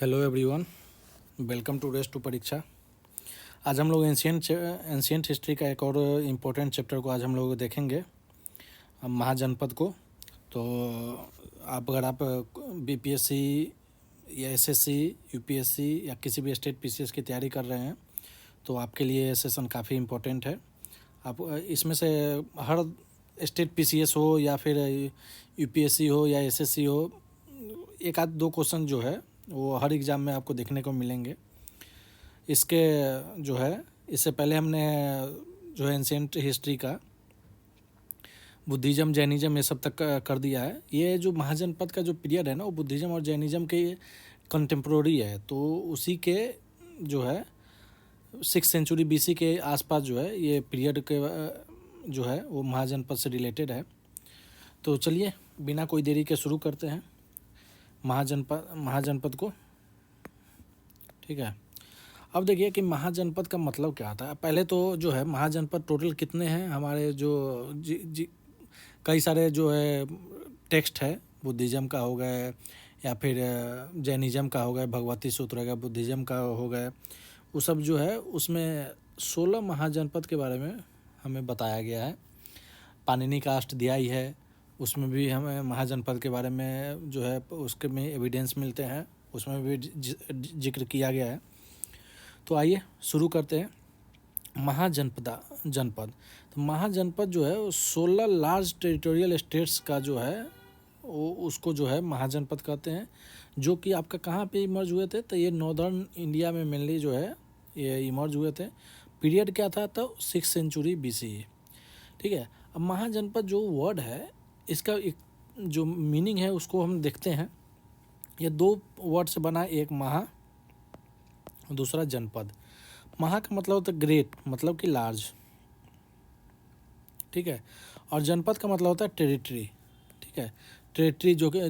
Hello everyone, welcome to race to Pariksha. आज हम लोग एंशियंट हिस्ट्री का एक और इम्पोर्टेंट चैप्टर को आज हम लोग देखेंगे, महाजनपद को। तो अगर आप बीपीएससी या एसएससी, यूपीएससी या किसी भी स्टेट पीसीएस की तैयारी कर रहे हैं तो आपके लिए ये सेशन काफ़ी इम्पोर्टेंट है। आप इसमें से हर स्टेट पीसीएस हो या फिर यूपीएससी हो या एसएससी हो, एक आध दो क्वेश्चन जो है वो हर एग्ज़ाम में आपको देखने को मिलेंगे। इसके जो है इससे पहले हमने जो है एंशिएंट हिस्ट्री का बुद्धिज़्म, जैनिज़्म ये सब तक कर दिया है। ये जो महाजनपद का जो पीरियड है ना, वो बुद्धिज़्म और जैनिज़्म के कंटेम्प्रोरी है। तो उसी के जो है 6th सेंचुरी बीसी के आसपास जो है ये पीरियड के जो है वो महाजनपद से रिलेटेड है। तो चलिए बिना कोई देरी के शुरू करते हैं महाजनपद को। ठीक है, अब देखिए कि महाजनपद का मतलब क्या आता है। पहले तो जो है महाजनपद टोटल कितने हैं हमारे जो कई सारे जो है टेक्स्ट है, बुद्धिज़्म का हो गया या फिर जैनिज़्म का हो गया, भगवती सूत्र का, बुद्धिज़्म का हो गया, वो सब जो है उसमें 16 महाजनपद के बारे में हमें बताया गया है। पाणिनि का अष्टाध्यायी है, उसमें भी हमें महाजनपद के बारे में जो है उसके में एविडेंस मिलते हैं, उसमें भी जिक्र किया गया है। तो आइए शुरू करते हैं। जनपद तो महाजनपद जो है 16 लार्ज टेरिटोरियल स्टेट्स का जो है वो उसको जो है महाजनपद कहते हैं, जो कि आपका कहाँ पे इमर्ज हुए थे। तो ये नॉर्दर्न इंडिया में मेनली जो है ये इमर्ज हुए थे। पीरियड क्या था तो 6th सेंचुरी बीसी। ठीक है, अब महाजनपद जो वर्ड है इसका एक जो मीनिंग है उसको हम देखते हैं। ये दो वर्ड से बना, एक महा, दूसरा जनपद। महा का मतलब होता है ग्रेट, मतलब कि लार्ज। ठीक है, और जनपद का मतलब होता है टेरिटरी। ठीक है, टेरिटरी जो कि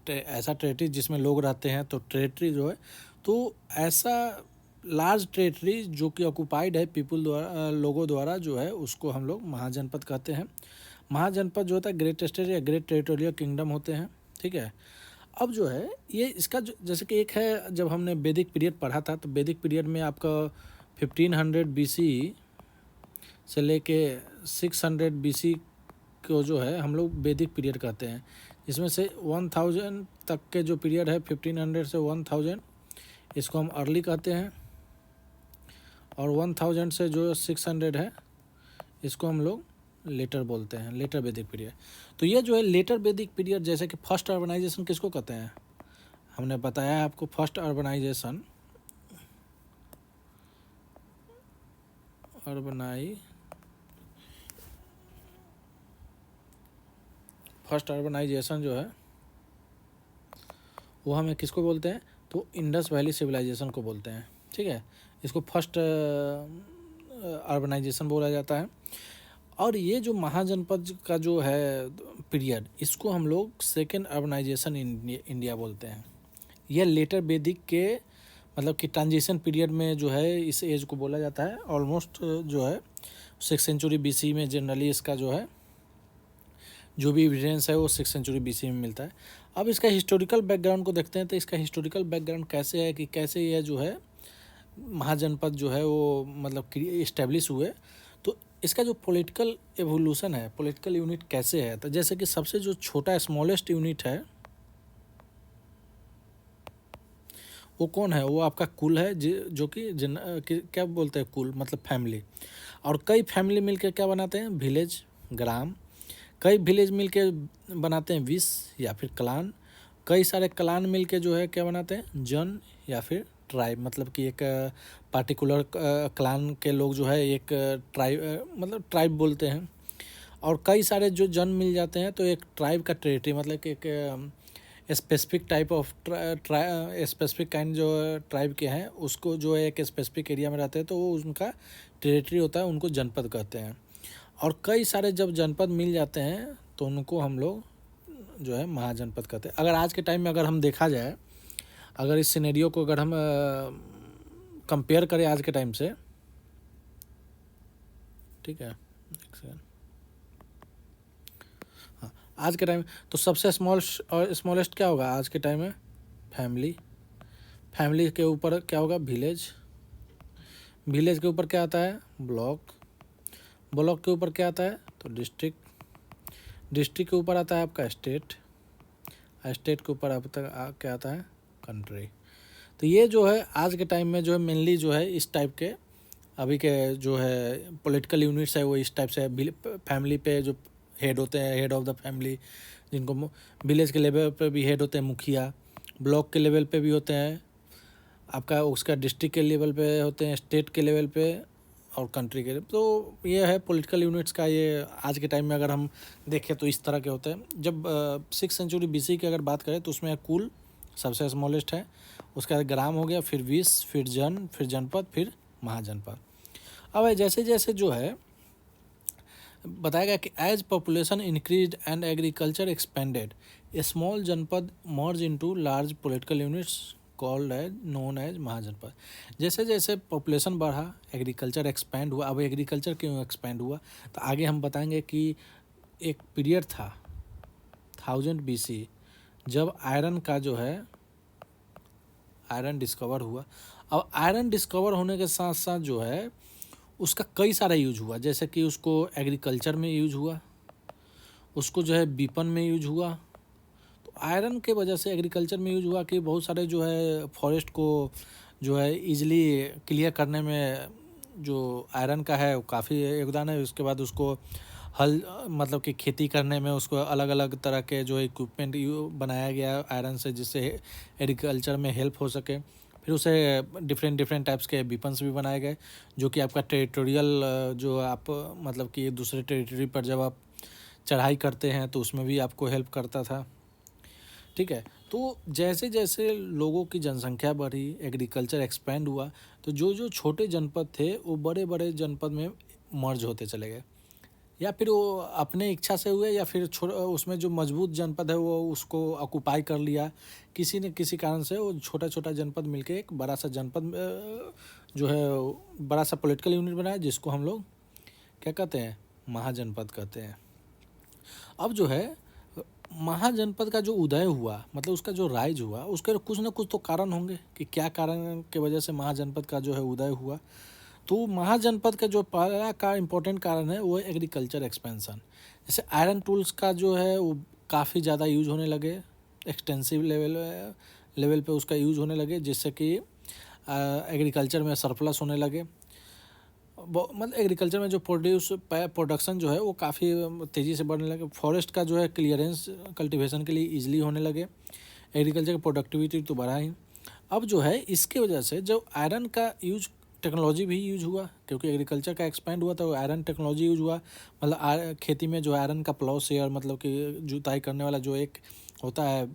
ऐसा टेरिटरी जिसमें लोग रहते हैं, तो टेरिटरी जो है तो ऐसा लार्ज टेरिटरी जो कि ऑक्युपाइड है पीपल द्वारा, लोगों द्वारा जो है उसको हम लोग महाजनपद कहते हैं। महाजनपद जो होता है ग्रेट स्टेट या ग्रेट टेरिटोरियल किंगडम होते हैं। ठीक है, अब जो है ये इसका जो जैसे कि एक है, जब हमने वैदिक पीरियड पढ़ा था तो वैदिक पीरियड में आपका 1500 बीसी से लेके 600 बीसी को जो है हम लोग वैदिक पीरियड कहते हैं। इसमें से 1000 तक के जो पीरियड है 1500 से 1000 इसको हम अर्ली कहते हैं, और 1000 से जो 600 है इसको हम लोग लेटर बोलते हैं, लेटर वैदिक पीरियड। तो ये जो है लेटर वैदिक पीरियड, जैसे कि फर्स्ट अर्बनाइजेशन किसको कहते हैं, हमने बताया आपको फर्स्ट अर्बनाइजेशन जो है वो हमें किसको बोलते हैं, तो इंडस वैली सिविलाइजेशन को बोलते हैं। ठीक है, इसको फर्स्ट अर्बनाइजेशन बोला जाता है। और ये जो महाजनपद का जो है पीरियड, इसको हम लोग सेकेंड अर्बनाइजेशन इंडिया बोलते हैं। यह लेटर वैदिक के मतलब कि ट्रांजिशन पीरियड में जो है इस एज को बोला जाता है। ऑलमोस्ट जो है 6th सेंचुरी बीसी में जनरली इसका जो है जो भी एविडेंस है वो 6th सेंचुरी बीसी में मिलता है। अब इसका हिस्टोरिकल बैकग्राउंड को देखते हैं। तो इसका हिस्टोरिकल बैकग्राउंड कैसे है कि कैसे ये जो है महाजनपद जो है वो मतलब इस्टेब्लिश हुए। तो इसका जो पॉलिटिकल एवोल्यूशन है, पॉलिटिकल यूनिट कैसे है, तो जैसे कि सबसे जो छोटा स्मॉलेस्ट यूनिट है वो कौन है, वो आपका कुल है, जो कि क्या बोलते हैं, कुल मतलब फैमिली। और कई फैमिली मिलकर क्या बनाते हैं, विलेज, ग्राम। कई विलेज मिलके बनाते हैं विस या फिर क्लान। कई सारे क्लान मिलके जो है क्या बनाते हैं, जन या फिर ट्राइब। मतलब कि एक पार्टिकुलर क्लान के लोग जो है एक ट्राइब मतलब ट्राइब बोलते हैं। और कई सारे जो जन मिल जाते हैं तो एक ट्राइब का टेरिटरी, मतलब कि एक specific type of specific kind जो ट्राइब के हैं उसको जो है एक स्पेसिफिक एरिया में रहते हैं तो वो उनका टेरिटरी होता है, उनको जनपद कहते हैं। और कई सारे जब जनपद मिल जाते हैं तो उनको हम लोग जो है महाजनपद कहते हैं। अगर आज के टाइम में अगर हम देखा जाए, अगर इस सिनेरियो को अगर हम कंपेयर करें आज के टाइम से, ठीक है, हाँ, आज के टाइम तो सबसे स्मॉलेस्ट क्या होगा आज के टाइम में, फैमिली के ऊपर क्या होगा, विलेज। विलेज के ऊपर क्या आता है, ब्लॉक। ब्लॉक के ऊपर क्या आता है, तो डिस्ट्रिक्ट। डिस्ट्रिक्ट के ऊपर आता है आपका स्टेट। स्टेट के ऊपर अब तक क्या आता है, कंट्री। तो ये जो है आज के टाइम में जो है मेनली जो है इस टाइप के अभी के जो है पॉलिटिकल यूनिट्स है वो इस टाइप से फैमिली पे जो हेड होते हैं, हेड ऑफ द फैमिली, जिनको विलेज के लेवल पे भी हेड होते हैं मुखिया, ब्लॉक के लेवल पे भी होते हैं आपका, उसका डिस्ट्रिक्ट के लेवल पे होते हैं, स्टेट के लेवल पे और कंट्री के। तो ये है पॉलिटिकल यूनिट्स का, ये आज के टाइम में अगर हम देखें तो इस तरह के होते हैं। जब 6th सेंचुरी BC की अगर बात करें तो उसमें कुल सबसे स्मॉलेस्ट है, उसके बाद ग्राम हो गया, फिर विस, फिर फिर जनपद, फिर महाजनपद। अब जैसे जैसे जो है बताया गया कि as population increase and agriculture expanded, a small janapada merge into large political units called as known as Mahajanapada. जैसे जैसे पॉपुलेशन बढ़ा, एग्रीकल्चर एक्सपेंड हुआ। अब एग्रीकल्चर क्यों एक्सपेंड हुआ, तो आगे हम बताएंगे कि एक पीरियड था 1000 BC जब आयरन का जो है आयरन डिस्कवर हुआ। अब आयरन डिस्कवर होने के साथ साथ जो है उसका कई सारा यूज हुआ, जैसे कि उसको एग्रीकल्चर में यूज हुआ, उसको जो है बीपन में यूज हुआ। तो आयरन के वजह से एग्रीकल्चर में यूज हुआ कि बहुत सारे जो है फॉरेस्ट को जो है इजीली क्लियर करने में जो आयरन का है वो काफ़ी योगदान है। उसके बाद उसको हल मतलब कि खेती करने में उसको अलग अलग तरह के जो इक्विपमेंट बनाया गया आयरन से, जिससे एग्रीकल्चर में हेल्प हो सके। फिर उसे डिफरेंट डिफरेंट टाइप्स के वेपन्स भी बनाए गए, जो कि आपका टेरिटोरियल जो आप मतलब कि दूसरे टेरिटरी पर जब आप चढ़ाई करते हैं तो उसमें भी आपको हेल्प करता था। ठीक है, तो जैसे जैसे लोगों की जनसंख्या बढ़ी, एग्रीकल्चर एक्सपेंड हुआ, तो जो जो छोटे जनपद थे वो बड़े बड़े जनपद में मर्ज होते चले गए, या फिर वो अपने इच्छा से हुए, या फिर उसमें जो मजबूत जनपद है वो उसको ऑक्युपाई कर लिया, किसी न किसी कारण से वो छोटा छोटा जनपद मिलके एक बड़ा सा जनपद जो है बड़ा सा पॉलिटिकल यूनिट बनाया, जिसको हम लोग क्या कहते हैं, महाजनपद कहते हैं। अब जो है महाजनपद का जो उदय हुआ, मतलब उसका जो राइज हुआ, उसके कुछ ना कुछ तो कारण होंगे कि क्या कारण के वजह से महाजनपद का जो है उदय हुआ। तो महाजनपद का जो पहला का इम्पोर्टेंट कारण है वो है एग्रीकल्चर एक्सपेंशन। जैसे आयरन टूल्स का जो है वो काफ़ी ज़्यादा यूज होने लगे, एक्सटेंसिव लेवल पे उसका यूज होने लगे, जिससे कि एग्रीकल्चर में सरप्लस होने लगे। मतलब एग्रीकल्चर में जो प्रोडक्शन जो है वो काफ़ी तेज़ी से बढ़ने लगे। फॉरेस्ट का जो है क्लियरेंस कल्टीवेशन के लिए ईजिली होने लगे। एग्रीकल्चर की प्रोडक्टिविटी तो बढ़ा ही। अब जो है इसके वजह से जो आयरन का यूज, टेक्नोलॉजी भी यूज हुआ, क्योंकि एग्रीकल्चर का एक्सपेंड हुआ तो आयरन टेक्नोलॉजी यूज हुआ। मतलब खेती में जो आयरन का प्लाउ शेयर, मतलब कि जुताई करने वाला जो एक होता है,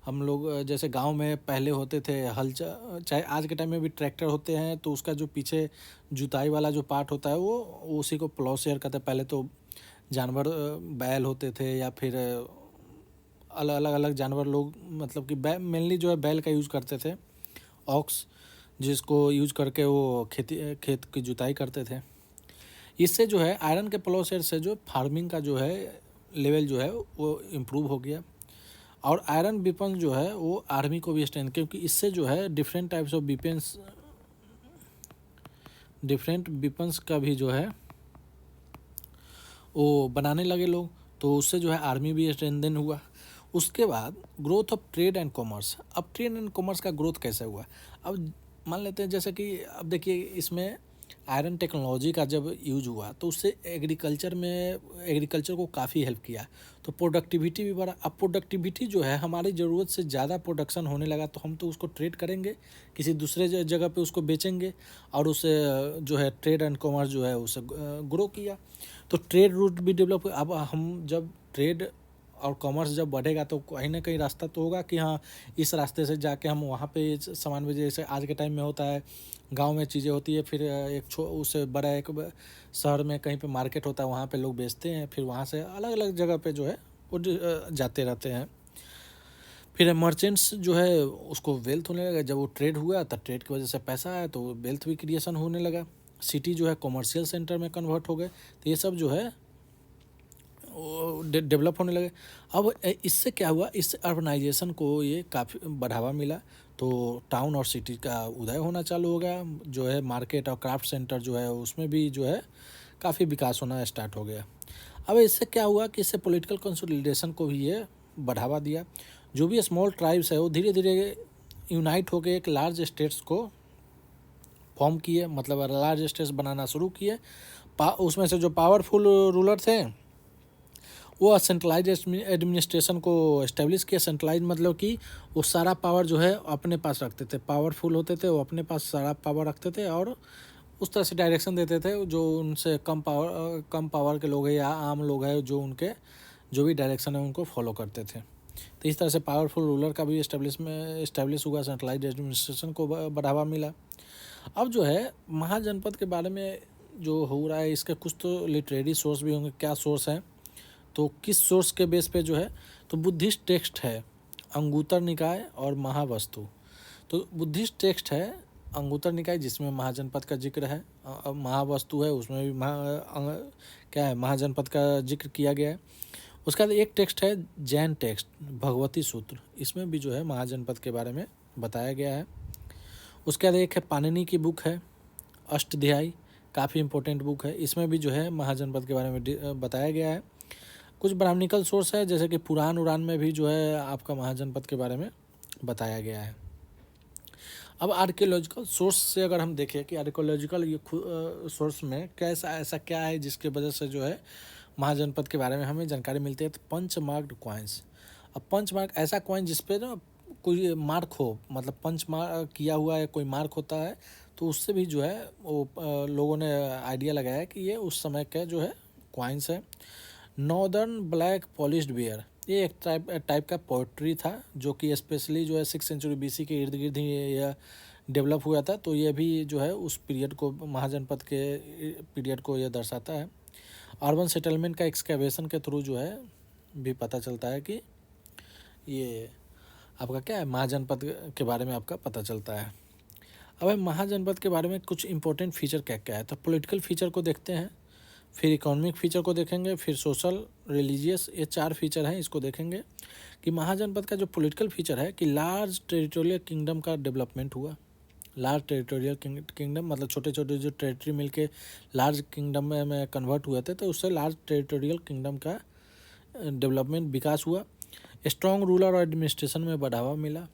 हम लोग जैसे गांव में पहले होते थे हल, चाहे आज के टाइम में भी ट्रैक्टर होते हैं, तो उसका जो पीछे जुताई वाला जो पार्ट होता है वो उसी को प्लाउ शेयर कहते हैं। पहले तो जानवर बैल होते थे, या फिर अलग अलग जानवर लोग, मतलब कि मेनली जो है बैल का यूज़ करते थे, ऑक्स, जिसको यूज करके वो खेत की जुताई करते थे। इससे जो है आयरन के प्लाउ शेयर से जो फार्मिंग का जो है लेवल जो है वो इम्प्रूव हो गया। और आयरन वेपन जो है वो आर्मी को भी स्ट्रेंथ, क्योंकि इससे जो है different types of different weapons का भी जो है वो बनाने लगे लोग, तो उससे जो है आर्मी भी स्ट्रेंथन हुआ। उसके बाद growth of trade and commerce. अब ट्रेड एंड कॉमर्स का ग्रोथ कैसे हुआ, अब मान लेते हैं जैसे कि अब देखिए इसमें आयरन टेक्नोलॉजी का जब यूज हुआ तो उससे एग्रीकल्चर को काफ़ी हेल्प किया, तो प्रोडक्टिविटी भी बढ़ा। अब प्रोडक्टिविटी जो है हमारी ज़रूरत से ज़्यादा प्रोडक्शन होने लगा, तो हम तो उसको ट्रेड करेंगे, किसी दूसरे जगह पे उसको बेचेंगे, और उससे जो है ट्रेड एंड कॉमर्स जो है उसे ग्रो किया। तो ट्रेड रूट भी डेवलप। अब हम जब ट्रेड और कॉमर्स जब बढ़ेगा तो कहीं ना कहीं रास्ता तो होगा कि हाँ इस रास्ते से जाके हम वहाँ पे सामान बेचें। जैसे आज के टाइम में होता है, गांव में चीज़ें होती है, फिर उससे बड़ा एक शहर में कहीं पे मार्केट होता है, वहाँ पे लोग बेचते हैं, फिर वहाँ से अलग अलग जगह पे जो है वो जाते रहते हैं। फिर मर्चेंट्स जो है उसको वेल्थ होने लगा, जब वो ट्रेड हुआ तो ट्रेड की वजह से पैसा आया तो वेल्थ भी क्रिएशन होने लगा। सिटी जो है कॉमर्शियल सेंटर में कन्वर्ट हो गए। तो ये सब जो है डेवलप होने लगे। अब इससे क्या हुआ, इससे अर्बनाइजेशन को ये काफ़ी बढ़ावा मिला, तो टाउन और सिटी का उदय होना चालू हो गया, जो है मार्केट और क्राफ्ट सेंटर जो है उसमें भी जो है काफ़ी विकास होना स्टार्ट हो गया। अब इससे क्या हुआ कि इससे पॉलिटिकल कंसोलिडेशन को भी ये बढ़ावा दिया। जो भी स्मॉल ट्राइब्स है वो धीरे धीरे यूनाइट होकर एक लार्ज स्टेट्स को फॉर्म किए, मतलब लार्ज स्टेट्स बनाना शुरू किए। उसमें से जो पावरफुल रूलर थे वो सेंट्रलाइज एडमिनिस्ट्रेशन को इस्टेब्लिश किया। सेंट्रलाइज मतलब कि वो सारा पावर जो है अपने पास रखते थे, पावरफुल होते थे वो अपने पास सारा पावर रखते थे और उस तरह से डायरेक्शन देते थे। जो उनसे कम पावर के लोग हैं या आम लोग हैं जो उनके जो भी डायरेक्शन है उनको फॉलो करते थे। तो इस तरह से पावरफुल रूलर का भी इस्टेब्लिश हुआ, सेंट्रलाइज एडमिनिस्ट्रेशन को बढ़ावा मिला। अब जो है महाजनपद के बारे में जो हो रहा है इसके कुछ तो लिटरेरी सोर्स भी होंगे। क्या सोर्स हैं, तो किस सोर्स के बेस पे जो है, तो बुद्धिस्ट टेक्स्ट है अंगुत्तर निकाय और महावस्तु। तो बुद्धिस्ट टेक्स्ट है अंगुत्तर निकाय जिसमें महाजनपद का जिक्र है, महावस्तु है उसमें भी क्या है महाजनपद का जिक्र किया गया है। उसके बाद एक टेक्स्ट है जैन टेक्स्ट भगवती सूत्र, इसमें भी जो है महाजनपद के बारे में बताया गया है। उसके बाद एक है पाणिनि की बुक है अष्टध्यायी, काफ़ी इंपॉर्टेंट बुक है, इसमें भी जो है महाजनपद के बारे में बताया गया है। कुछ ब्राह्मणिकल सोर्स है जैसे कि पुराण उड़ान में भी जो है आपका महाजनपद के बारे में बताया गया है। अब आर्कियोलॉजिकल सोर्स से अगर हम देखें कि आर्कियोलॉजिकल ये सोर्स में कैसा ऐसा क्या है जिसके वजह से जो है महाजनपद के बारे में हमें जानकारी मिलती है, तो पंच मार्क्ड कॉइन्स। अब पंच मार्क ऐसा कॉइन जिसपे ना कोई मार्क हो, मतलब पंच मार्क किया हुआ है कोई मार्क होता है, तो उससे भी जो है वो लोगों ने आइडिया लगाया कि ये उस समय का जो है कॉइन्स है। नॉर्दर्न ब्लैक पॉलिश्ड बियर, ये एक टाइप का पोइट्री था जो कि स्पेशली जो है 6th सेंचुरी BC के इर्द गिर्द ही यह डेवलप हुआ था। तो ये भी जो है उस पीरियड को महाजनपद के पीरियड को यह दर्शाता है। अर्बन सेटलमेंट का एक्सकेवेशन के थ्रू जो है भी पता चलता है कि ये आपका क्या है महाजनपद के बारे में आपका पता चलता है। अब महाजनपद के बारे में कुछ इंपॉर्टेंट फीचर क्या क्या है, तो पॉलिटिकल फीचर को देखते हैं, फिर इकोनॉमिक फीचर को देखेंगे, फिर सोशल रिलीजियस, ये 4 फीचर हैं इसको देखेंगे। कि महाजनपद का जो पॉलिटिकल फीचर है कि लार्ज टेरिटोरियल किंगडम का डेवलपमेंट हुआ। लार्ज टेरिटोरियल किंगडम मतलब छोटे छोटे जो टेरिटरी मिलके लार्ज किंगडम में कन्वर्ट हुए थे, तो उससे लार्ज टेरिटोरियल किंगडम का डेवलपमेंट विकास हुआ। स्ट्रॉन्ग रूलर और एडमिनिस्ट्रेशन में बढ़ावा मिला,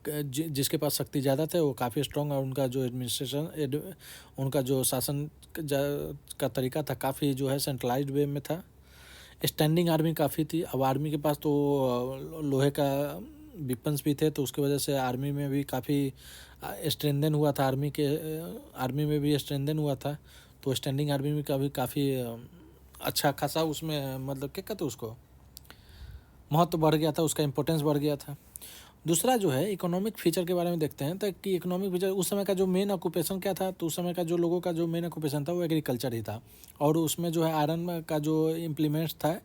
जिसके पास शक्ति ज़्यादा थे वो काफ़ी स्ट्रॉन्ग और उनका जो एडमिनिस्ट्रेशन उनका जो शासन का तरीका था काफ़ी जो है सेंट्रलाइज्ड वे में था। स्टैंडिंग आर्मी काफ़ी थी। अब आर्मी के पास तो लोहे का वेपन्स भी थे, तो उसकी वजह से आर्मी में भी काफ़ी स्ट्रेंथन हुआ था, आर्मी में भी स्ट्रेंथन हुआ था। तो स्टैंडिंग आर्मी में काफ़ी अच्छा खासा उसमें मतलब क्या कहते उसको महत्व बढ़ गया था, उसका इम्पोर्टेंस बढ़ गया था। दूसरा जो है इकोनॉमिक फीचर के बारे में देखते हैं, तो कि इकोनॉमिक फीचर उस समय का जो मेन ऑक्यूपेशन क्या था, तो उस समय का जो लोगों का जो मेन ऑक्यूपेशन था वो एग्रीकल्चर ही था। और उसमें जो है आयरन का जो इम्प्लीमेंट्स था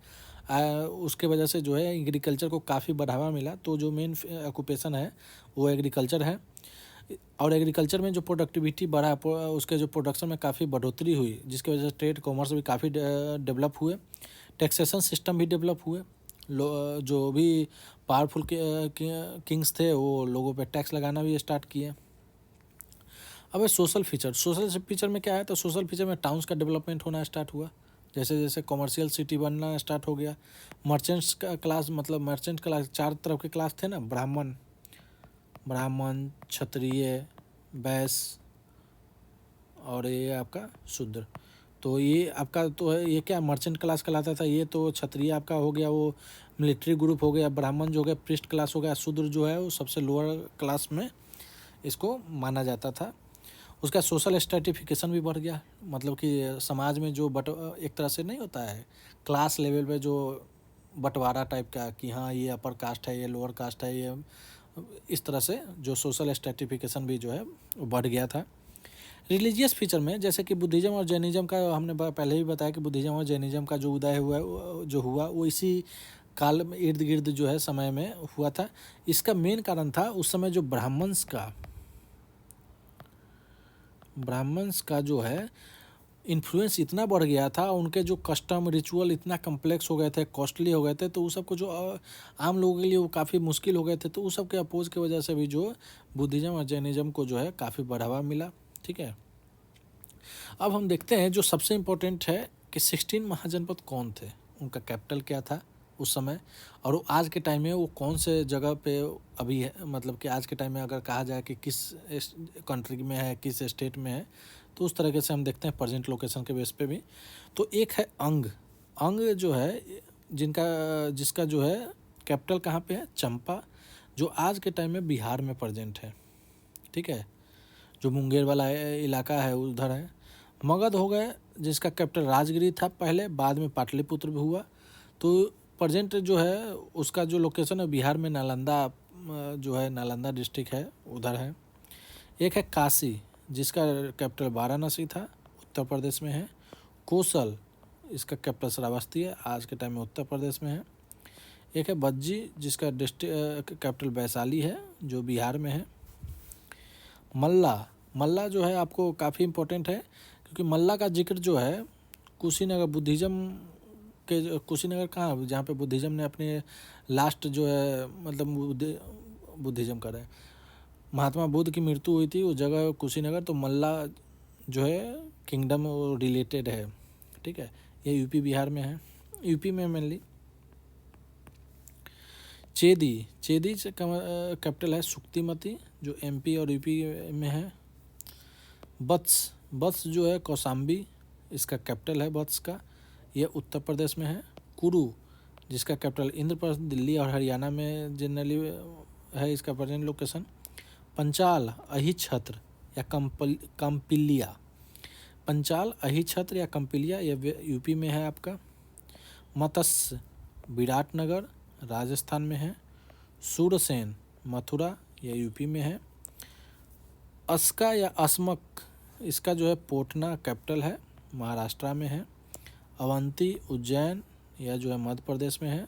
उसके वजह से जो है एग्रीकल्चर को काफ़ी बढ़ावा मिला। तो जो मेन ऑक्यूपेशन है वो एग्रीकल्चर है। और एग्रीकल्चर में जो प्रोडक्टिविटी बढ़ा, उसके जो प्रोडक्शन में काफ़ी बढ़ोतरी हुई, जिसकी वजह से ट्रेड कॉमर्स भी काफ़ी डेवलप हुए। टैक्सेशन सिस्टम भी डेवलप हुए। जो भी पावरफुल किंग्स थे वो लोगों पे टैक्स लगाना भी स्टार्ट किए। अब सोशल फीचर में क्या है, तो सोशल फीचर में टाउन्स का डेवलपमेंट होना स्टार्ट हुआ, जैसे जैसे कमर्शियल सिटी बनना स्टार्ट हो गया। मर्चेंट्स का क्लास, मतलब मर्चेंट क्लास 4 तरफ के क्लास थे ना, ब्राह्मण, क्षत्रिय, वैश्य और ये आपका शूद्र। तो ये आपका तो है ये क्या मर्चेंट क्लास कहलाता था। ये तो क्षत्रिय आपका हो गया वो मिलिट्री ग्रुप हो गया, ब्राह्मण जो हो गया प्रिस्ट क्लास हो गया, शूद्र जो है वो सबसे लोअर क्लास में इसको माना जाता था। उसका सोशल स्ट्रेटिफिकेशन भी बढ़ गया, मतलब कि समाज में जो एक तरह से नहीं होता है क्लास लेवल पे जो बंटवारा टाइप का कि हाँ ये अपर कास्ट है, ये लोअर कास्ट है, ये इस तरह से जो सोशल स्ट्रेटिफिकेशन भी जो है वो बढ़ गया था। रिलीजियस फीचर में जैसे कि बुद्धिज़्म और जैनिज़्म का हमने पहले ही बताया कि बुद्धिज़्म और जैनिज़्म का जो उदय हुआ वो इसी काल में इर्द गिर्द जो है समय में हुआ था। इसका मेन कारण था उस समय जो ब्राह्मण्स का जो है इन्फ्लुएंस इतना बढ़ गया था, उनके जो कस्टम रिचुअल इतना कम्प्लेक्स हो गए थे, कॉस्टली हो गए थे, तो उस सब को जो आम लोगों के लिए वो काफ़ी मुश्किल हो गए थे, तो उस सब के अपोज की वजह से भी जो बुद्धिज़्म और जैनिज़्म को जो है काफ़ी बढ़ावा मिला। ठीक है, अब हम देखते हैं जो सबसे इम्पोर्टेंट है कि 16 महाजनपद कौन थे, उनका कैपिटल क्या था उस समय, और वो आज के टाइम में वो कौन से जगह पे अभी है, मतलब कि आज के टाइम में अगर कहा जाए कि किस कंट्री में है, किस स्टेट में है, तो उस तरीके से हम देखते हैं प्रेजेंट लोकेशन के बेस पे भी। तो एक है अंग, अंग जो है जिसका जो है कैपिटल कहाँ पे है, चंपा, जो आज के टाइम में बिहार में प्रेजेंट है। ठीक है, जो मुंगेर वाला इलाका है उधर है। मगध हो गए, जिसका कैपिटल राजगिरी था पहले, बाद में पाटलिपुत्र भी हुआ। तो प्रेजेंट जो है उसका जो लोकेशन है बिहार में नालंदा, जो है नालंदा डिस्ट्रिक्ट है उधर है। एक है काशी, जिसका कैपिटल वाराणसी था, उत्तर प्रदेश में है। कौशल, इसका कैपिटल श्रावस्ती है, आज के टाइम में उत्तर प्रदेश में है। एक है बज्जी, जिसका डिस्ट्रिक्ट कैपिटल वैशाली है, जो बिहार में है। मल्ला, मल्ला जो है आपको काफ़ी इम्पोर्टेंट है, क्योंकि मल्ला का जिक्र जो है कुशीनगर बुद्धिज़्म के, कुशीनगर कहाँ, जहाँ पे बुद्धिज़्म ने अपने लास्ट जो है मतलब बुद्धिज़्म कर रहे हैं, महात्मा बुद्ध की मृत्यु हुई थी उस जगह कुशीनगर, तो मल्ला जो है किंगडम रिलेटेड है। ठीक है, ये यूपी बिहार में है, यूपी में मेनली। चेदी, चेदी से कैपिटल है सुक्तिमती, जो एमपी और यूपी में है। बत्स, बत्स जो है कौशाम्बी, इसका कैपिटल है बत्स का, ये उत्तर प्रदेश में है। कुरु, जिसका कैपिटल इंद्रप्रस्थ दिल्ली और हरियाणा में जनरली है इसका प्रेजेंट लोकेशन। पंचाल, अहिछत्र या कंपिलिया, पंचाल, अहिछत्र या कंपिलिया, ये यूपी में है आपका। मत्स्य, विराटनगर राजस्थान में है। सूरसेन, मथुरा, यह यूपी में है। अस्का या अस्मक, इसका जो है पोटना कैपिटल है, महाराष्ट्र में है। अवंती, उज्जैन, यह जो है मध्य प्रदेश में है।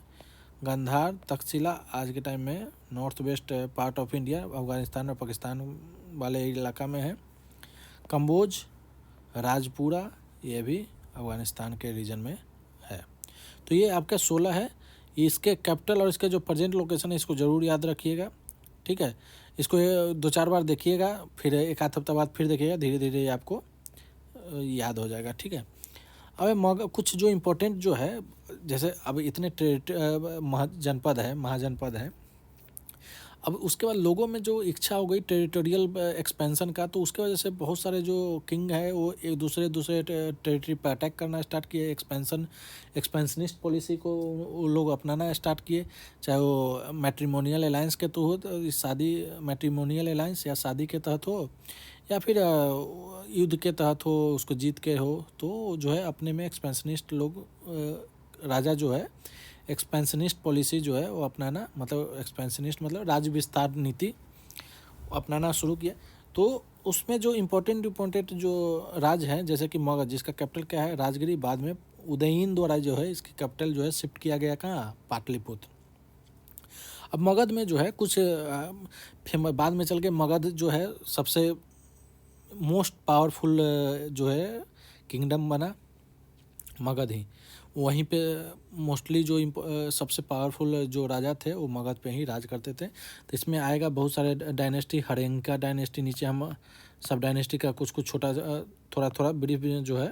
गंधार, तक्षशिला, आज के टाइम में north west part of India, Afghanistan और पाकिस्तान वाले इलाका में है। कम्बोज, राजपुरा, यह भी अफगानिस्तान के रीजन में है। तो ये आपका 16 है, इसके कैपिटल और इसके जो प्रेजेंट लोकेशन है इसको ज़रूर याद रखिएगा। ठीक है, इसको 2-4 बार देखिएगा, फिर एक आध हफ्ता बाद फिर देखिएगा, धीरे धीरे आपको याद हो जाएगा। ठीक है, अब कुछ जो इम्पोर्टेंट जो है, जैसे अब इतने महाजनपद है, अब उसके बाद लोगों में जो इच्छा हो गई टेरिटोरियल एक्सपेंशन का, तो उसके वजह से बहुत सारे जो किंग है वो एक दूसरे टेरिटरी पर अटैक करना स्टार्ट किए, एक्सपेंशनिस्ट पॉलिसी को वो लोग अपनाना स्टार्ट किए, चाहे वो मैट्रिमोनियल अलायंस के तो हो, शादी मैट्रिमोनियल अलायंस या शादी के तहत हो, या फिर युद्ध के तहत हो, उसको जीत के हो, तो जो है अपने में एक्सपेंशनिस्ट लोग, राजा जो है एक्सपेंशनिस्ट पॉलिसी जो है वो अपनाना, मतलब एक्सपेंशनिस्ट मतलब राज्य विस्तार नीति अपनाना शुरू किया। तो उसमें जो इम्पोर्टेंट जो राज्य हैं, जैसे कि मगध, जिसका कैपिटल क्या है राजगिरी, बाद में उदयन द्वारा जो है इसकी कैपिटल जो है शिफ्ट किया गया कहाँ, पाटलिपुत्र। अब मगध में जो है कुछ बाद में चल के मगध जो है सबसे मोस्ट पावरफुल जो है किंगडम बना मगध ही, वहीं पे मोस्टली जो सबसे पावरफुल जो राजा थे वो मगध पे ही राज करते थे। तो इसमें आएगा बहुत सारे डायनेस्टी, हरेंका डायनेस्टी, नीचे हम सब डायनेस्टी का कुछ छोटा थोड़ा ब्रीफ जो है,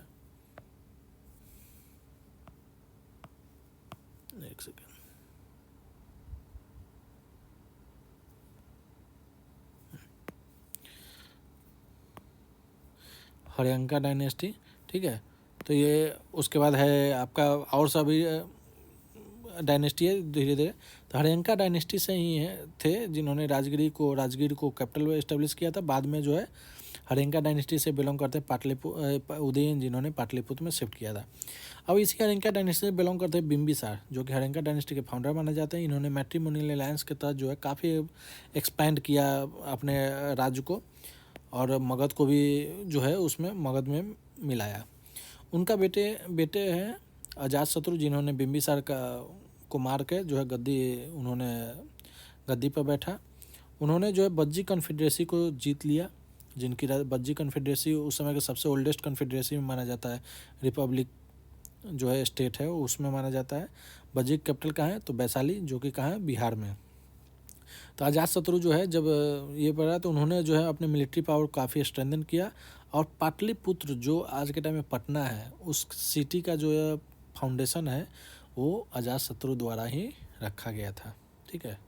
एक सेकेंड, हरेंका डायनेस्टी। ठीक है, तो ये उसके बाद है आपका और सभी डायनेस्टी है धीरे धीरे। तो हरेंका डायनेस्टी से ही थे जिन्होंने राजगिर को कैपिटल इस्टेब्लिश किया था। बाद में जो है हरेंका डायनेस्टी से बिलोंग करते हैं उदयन, जिन्होंने पाटलिपुत्र में शिफ्ट किया था। अब इसी हरेंका डायनेस्टी से बिलोंग करते हैं बिम्बिसार, जो कि हरेंका डायनेस्टी के फाउंडर माने जाते हैं। इन्होंने मैट्रिमोनियल अलायंस के तहत जो है काफ़ी एक्सपैंड किया अपने राज्य को, और मगध को भी जो है उसमें मगध में मिलाया। उनका बेटे हैं अजातशत्रु, जिन्होंने बिम्बिसार को मार के जो है गद्दी पर बैठा। उन्होंने जो है बज्जी कन्फेडरेसी को जीत लिया जिनकी बज्जी कन्फेडरेसी उस समय के सबसे ओल्डेस्ट कन्फेडरेसी में माना जाता है, रिपब्लिक जो है स्टेट है उसमें माना जाता है। बज्जी कैपिटल कहाँ है, तो वैशाली, जो कि कहाँ है, बिहार में। तो अजातशत्रु जो है जब ये पड़ा तो उन्होंने जो है अपने मिलिट्री पावर काफ़ी स्ट्रेंथन किया, और पाटलिपुत्र जो आज के टाइम में पटना है, उस सिटी का जो है फाउंडेशन है वो अजातशत्रु द्वारा ही रखा गया था। ठीक है।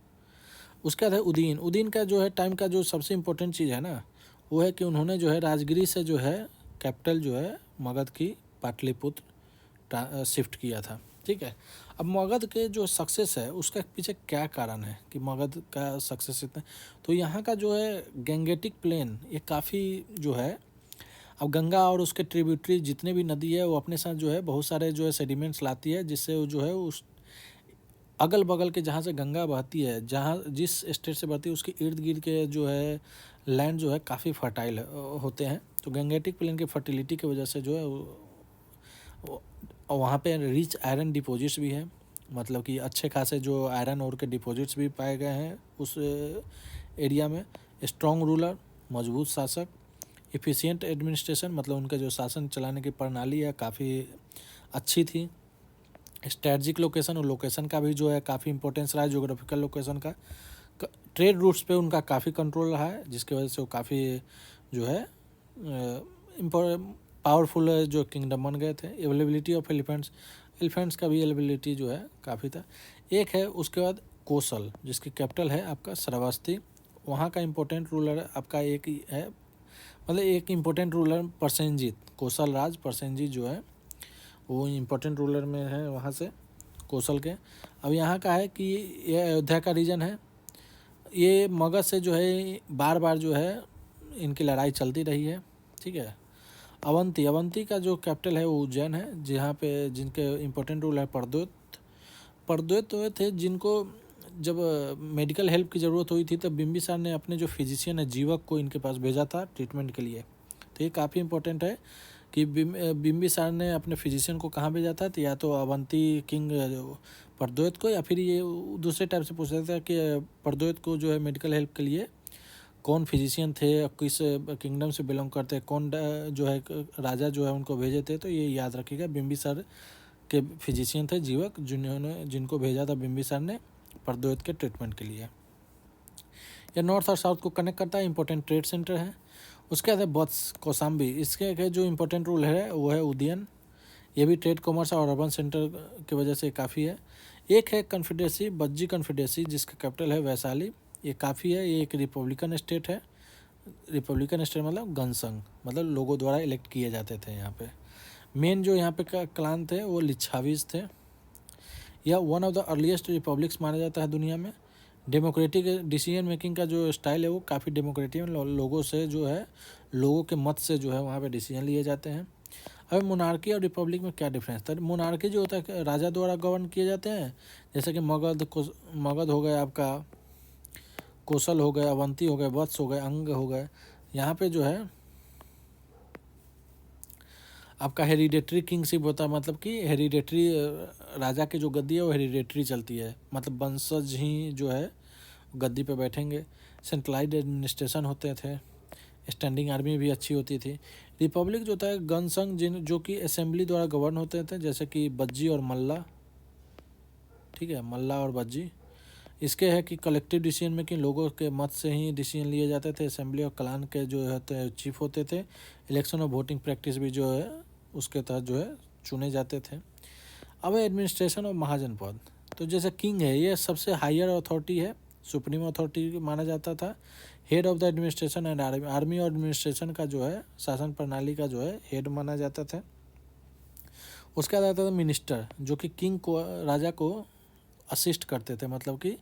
उसके बाद है उदयन। उदयन का जो है टाइम का जो सबसे इम्पोर्टेंट चीज़ है ना, वो है कि उन्होंने जो है राजगिरी से जो है कैपिटल जो है मगध की पाटलिपुत्र शिफ्ट किया था। ठीक है। अब मगध के जो सक्सेस है उसका पीछे क्या कारण है कि मगध का सक्सेस इतना, तो यहाँ का जो है गंगेटिक प्लेन ये काफ़ी जो है, अब गंगा और उसके ट्रिब्यूटरी जितने भी नदी है वो अपने साथ जो है बहुत सारे जो है सेडिमेंट्स लाती है, जिससे वो जो है उस अगल बगल के जहाँ से गंगा बहती है, जहाँ जिस स्टेट से बहती है उसके इर्द गिर्द के जो है लैंड जो है काफ़ी फर्टाइल होते हैं। तो गंगेटिक प्लेन की फर्टिलिटी की वजह से जो है वहाँ पे रिच आयरन डिपॉजिट्स भी है, मतलब कि अच्छे खासे जो आयरन और के डिपॉजिट्स भी पाए गए हैं उस एरिया में। स्ट्रॉन्ग रूलर, मजबूत शासक, इफ़िशिएंट एडमिनिस्ट्रेशन, मतलब उनका जो शासन चलाने की प्रणाली है काफ़ी अच्छी थी। स्ट्रेटजिक लोकेशन, और लोकेशन का भी जो है काफ़ी इंपॉर्टेंस रहा है, जोग्राफिकल लोकेशन का। ट्रेड रूट्स पे उनका काफ़ी कंट्रोल रहा है, जिसकी वजह से वो काफ़ी जो है पावरफुल जो किंगडम बन गए थे। अवेलेबिलिटी ऑफ एलिफेंट्स, एलिफेंट्स का भी अवेलेबिलिटी जो है काफ़ी था। एक है उसके बाद कोसल, जिसकी कैपिटल है आपका श्रावस्ती। वहाँ का इम्पोर्टेंट रूलर आपका एक ही है, मतलब एक इम्पोर्टेंट रूलर प्रसेनजीत, कोसल राज प्रसेनजीत जो है वो इम्पोर्टेंट रूलर में है वहाँ से, कोसल के। अब यहाँ का है कि ये अयोध्या का रीजन है, ये मगध से जो है बार बार जो है इनकी लड़ाई चलती रही है। ठीक है। अवंती, अवंती का जो कैपिटल है वो उज्जैन है, जहाँ पे जिनके इम्पोर्टेंट रूलर प्रद्योत, प्रद्योत हुए थे, जिनको जब मेडिकल हेल्प की ज़रूरत हुई थी तब बिंबिसार ने अपने जो फिजिशियन है जीवक को इनके पास भेजा था ट्रीटमेंट के लिए। तो ये काफ़ी इंपॉर्टेंट है कि बिंबिसार ने अपने फिजिशियन को कहाँ भेजा था, तो या तो अवंती किंग प्रद्योत को, या फिर ये दूसरे टाइप से पूछ रहा था कि प्रद्योत को जो है मेडिकल हेल्प के लिए कौन फिजिशियन थे, किस किंगडम से बिलोंग करते, कौन जो है राजा जो है उनको भेजे थे। तो ये याद रखिएगा, बिंबिसार के फिजिशियन थे जीवक, जिनको भेजा था बिंबिसार ने प्रद्योत के ट्रीटमेंट के लिए। यह नॉर्थ और साउथ को कनेक्ट करता है, इंपॉर्टेंट ट्रेड सेंटर है। उसके बाद है बत्स, कौसाम्बी, इसके जो इम्पोर्टेंट रूल है वो है उदयन। ये भी ट्रेड, कॉमर्स और अर्बन सेंटर की वजह से काफ़ी है। एक है कन्फेडरेसी, बज्जी कन्फेडरेसी, जिसका कैपिटल है वैशाली। ये काफ़ी है, ये एक रिपब्लिकन स्टेट है। रिपब्लिकन स्टेट मतलब गणसंघ, मतलब लोगों द्वारा इलेक्ट किए जाते थे यहाँ पे। मेन जो यहाँ पे क्लान थे वो लिच्छावीज थे। यह one of the earliest republics माना जाता है दुनिया में। डेमोक्रेटिक डिसीजन मेकिंग का जो स्टाइल है वो काफ़ी डेमोक्रेटिक, लोगों से जो है लोगों के मत से जो है वहाँ पे डिसीजन लिए जाते हैं। अब मोनार्की और रिपब्लिक में क्या डिफरेंस था। मोनार्की जो होता है राजा द्वारा गवर्न किए जाते हैं, जैसे कि मगध हो गया आपका, कोसल हो गए, अवंती हो गए, वत्स हो गए, अंग हो गए। यहाँ पे जो है आपका हेरिडेटरी किंगशिप होता है, मतलब कि हेरिडेटरी राजा की जो गद्दी है वो हेरिडेटरी चलती है, मतलब वंशज ही जो है गद्दी पे बैठेंगे। सेंट्रलाइज्ड एडमिनिस्ट्रेशन होते थे, स्टैंडिंग आर्मी भी अच्छी होती थी। रिपब्लिक जो होता है गणसंघ, जो कि असेंबली द्वारा गवर्न होते थे, जैसे कि बज्जी और मल्ला। ठीक है, मल्ला और बज्जी। इसके है कि कलेक्टिव डिसीजन मेकिंग, लोगों के मत से ही डिसीजन लिए जाते थे। असेंबली और क्लान के जो होते हैं चीफ होते थे। इलेक्शन और वोटिंग प्रैक्टिस भी जो है उसके तहत जो है चुने जाते थे। अब एडमिनिस्ट्रेशन और महाजनपद, तो जैसे किंग है ये सबसे हायर अथॉरिटी है, सुप्रीम अथॉरिटी माना जाता था। Head of the administration and army, army और एडमिनिस्ट्रेशन का जो है शासन प्रणाली का जो है हेड माना जाता था। उसके बाद आता था मिनिस्टर, जो कि किंग को, राजा को असिस्ट करते थे, मतलब कि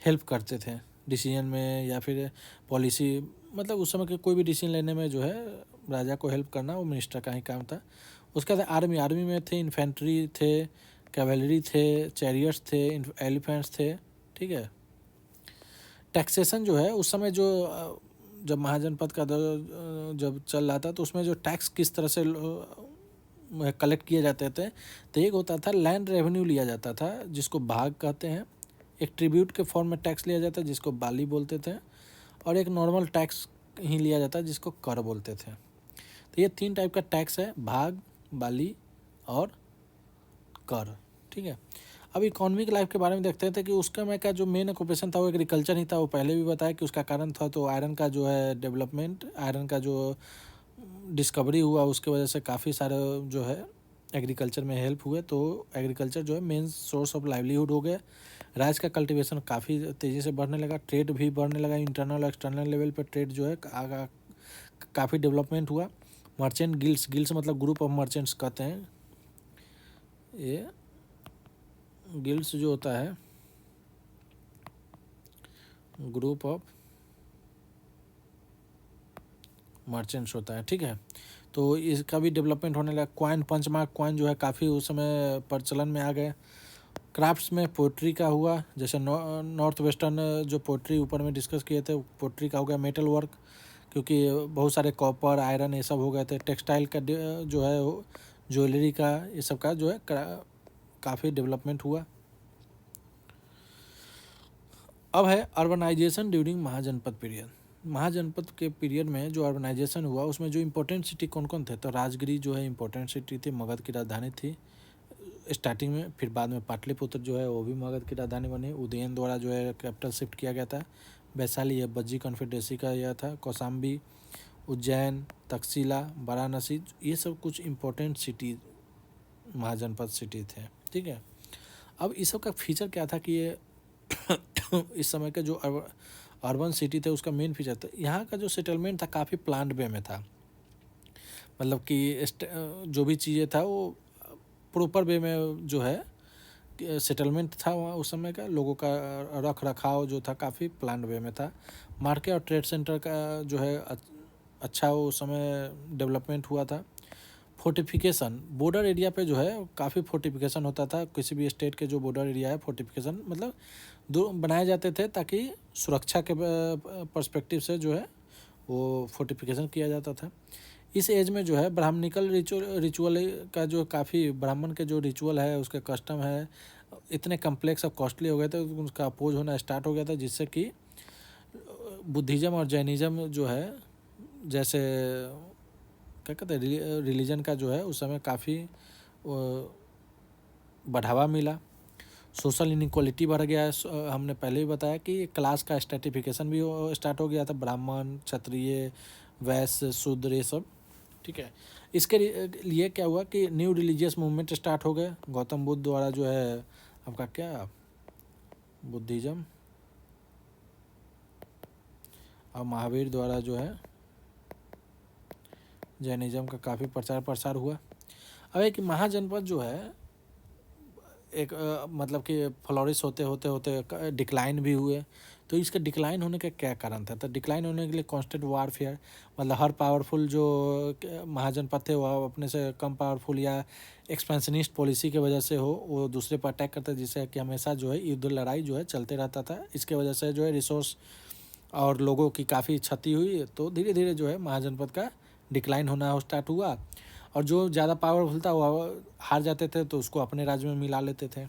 हेल्प करते थे डिसीजन में या फिर पॉलिसी, मतलब उस समय के कोई भी डिसीजन लेने में जो है राजा को हेल्प करना वो मिनिस्टर का ही काम था। उसके बाद आर्मी, आर्मी में थे इन्फेंट्री थे, कैवेलरी थे, चैरियट्स थे, एलिफेंट्स थे। ठीक है। टैक्सेशन जो है उस समय जो जब महाजनपद का दौर जब चल रहा था तो उसमें जो टैक्स किस तरह से कलेक्ट किए जाते थे, तो एक होता था लैंड रेवेन्यू लिया जाता था जिसको भाग कहते हैं, एक ट्रिब्यूट के फॉर्म में टैक्स लिया जाता है जिसको बाली बोलते थे, और एक नॉर्मल टैक्स ही लिया जाता है, जिसको कर बोलते थे। तो ये 3 टाइप का टैक्स है, भाग, बाली और कर। ठीक है, अब इकोनॉमिक लाइफ के बारे में देखते थे कि उसका मैं क्या जो मेन ऑक्यूपेशन था वो एग्रीकल्चर ही था। वो पहले भी बताया कि उसका कारण था तो आयरन का जो है डेवलपमेंट, आयरन का जो डिस्कवरी हुआ उसके वजह से काफ़ी सारे जो है एग्रीकल्चर में हेल्प हुए। तो एग्रीकल्चर जो है मेन सोर्स ऑफ लाइवलीहुड हो गया। राइस का कल्टीवेशन काफ़ी तेज़ी से बढ़ने लगा, ट्रेड भी बढ़ने लगा, इंटरनल एक्सटर्नल लेवल पर ट्रेड जो है काफ़ी डेवलपमेंट हुआ। मर्चेंट गिल्ड्स, गिल्ड्स मतलब ग्रुप ऑफ मर्चेंट्स कहते हैं। ये गिल्ड्स जो होता है ग्रुप ऑफ मर्चेंट्स होता है। ठीक है, तो इसका भी डेवलपमेंट होने लगा। कॉइन, पंचमार्क कॉइन जो है काफ़ी उस समय प्रचलन में आ गए। क्राफ्ट्स में पोट्री का हुआ, जैसे नॉर्थ वेस्टर्न जो पोट्री ऊपर में डिस्कस किए थे, पोट्री का हो गया। मेटल वर्क, क्योंकि बहुत सारे कॉपर, आयरन ये सब हो गए थे। टेक्सटाइल का जो है ज्वेलरी का, ये सब का जो है काफ़ी डेवलपमेंट हुआ। अब है अर्बनाइजेशन ड्यूरिंग महाजनपद पीरियड। महाजनपद के पीरियड में जो अर्बनाइजेशन हुआ उसमें जो इम्पोर्टेंट सिटी कौन कौन थे, तो राजगिरी जो है इम्पोर्टेंट सिटी थी, मगध की राजधानी थी स्टार्टिंग में। फिर बाद में पाटलिपुत्र जो है वो भी मगध की राजधानी बनी। उदयन द्वारा जो है कैपिटल शिफ्ट किया गया था। वैशाली ये बज्जी कॉन्फेडरेसी का यह था। कौशाम्बी, उज्जैन, तक्षशिला, वाराणसी, ये सब कुछ इम्पोर्टेंट सिटी महाजनपद सिटी थे। ठीक है, अब इस सब का फीचर क्या था कि ये इस समय का जो अर्बन सिटी थे उसका मेन फीचर था, यहाँ का जो सेटलमेंट था काफ़ी प्लान्ड वे में था। मतलब कि जो भी चीज़ें था वो प्रॉपर वे में जो है सेटलमेंट था वहाँ उस समय का। लोगों का रख रखाव जो था काफ़ी प्लान्ड वे में था। मार्केट और ट्रेड सेंटर का जो है अच्छा उस समय डेवलपमेंट हुआ था। फोर्टिफिकेशन, बॉर्डर एरिया पे जो है काफ़ी फोर्टिफिकेशन होता था। किसी भी स्टेट के जो बॉर्डर एरिया है, फोर्टिफिकेशन मतलब दो बनाए जाते थे ताकि सुरक्षा के पर्सपेक्टिव से जो है वो फोर्टिफिकेशन किया जाता था। इस एज में जो है ब्राह्मणिकल रिचुअल का जो काफ़ी ब्राह्मण के जो रिचुअल है, उसके कस्टम है, इतने कम्प्लेक्स और कॉस्टली हो गए थे, उसका अपोज होना स्टार्ट हो गया था, जिससे कि बुद्धिज़्म और जैनिज़्म जो है, जैसे क्या कहते हैं रिलीजन का जो है उस समय काफ़ी बढ़ावा मिला। सोशल इनइक्वालिटी बढ़ गया है। हमने पहले ही बताया कि क्लास का स्ट्रेटिफिकेशन भी स्टार्ट हो गया था, ब्राह्मण, क्षत्रिय, वैश्य, शूद्र, ये सब। ठीक है, इसके लिए क्या हुआ कि न्यू रिलीजियस मूवमेंट स्टार्ट हो गए। गौतम बुद्ध द्वारा जो है आपका क्या बुद्धिज़्म और महावीर द्वारा जो है जैनिज़्म का काफ़ी प्रचार प्रसार हुआ। अब एक महाजनपद जो है एक मतलब कि फ्लोरिश होते होते होते डिक्लाइन भी हुए। तो इसका डिक्लाइन होने का क्या कारण था, तो डिक्लाइन होने के लिए कांस्टेंट वारफेयर, मतलब हर पावरफुल जो महाजनपद थे वह अपने से कम पावरफुल या एक्सपेंशनिस्ट पॉलिसी की वजह से हो वो दूसरे पर अटैक करते, जिससे कि हमेशा जो है युद्ध लड़ाई जो है चलते रहता था। इसके वजह से जो है रिसोर्स और लोगों की काफ़ी क्षति हुई। तो धीरे धीरे जो है महाजनपद का डिक्लाइन होना स्टार्ट हुआ और जो ज़्यादा पावरफुल था वो हार जाते थे तो उसको अपने राज्य में मिला लेते थे।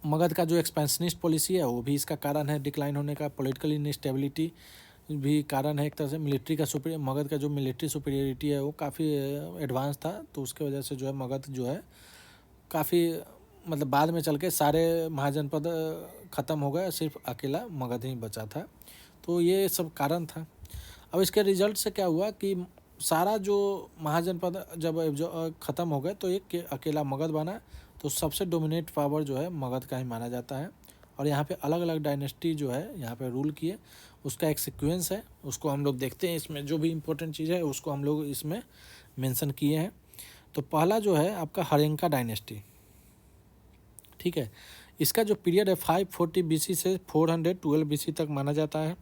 मगध का जो एक्सपेंशनिस्ट पॉलिसी है वो भी इसका कारण है डिक्लाइन होने का। पॉलिटिकल इनस्टेबिलिटी भी कारण है एक तरह से। मिलिट्री का मगध का जो मिलिट्री सुपीरियरिटी है वो काफ़ी एडवांस था, तो उसके वजह से जो है मगध जो है काफ़ी मतलब बाद में चल के सारे महाजनपद ख़त्म हो गए, सिर्फ अकेला मगध ही बचा था। तो ये सब कारण था। अब इसके रिजल्ट से क्या हुआ कि सारा जो महाजनपद जब जो ख़त्म हो गए तो एक अकेला मगध बना। तो सबसे डोमिनेट पावर जो है मगध का ही माना जाता है। और यहाँ पे अलग अलग डायनेस्टी जो है यहाँ पे रूल किए, उसका एक सीक्वेंस है, उसको हम लोग देखते हैं। इसमें जो भी इम्पोर्टेंट चीज़ है उसको हम लोग इसमें मेंशन किए हैं। तो पहला जो है आपका हरेंका डायनेस्टी। ठीक है, इसका जो पीरियड है 540 BC से 412 BC तक माना जाता है।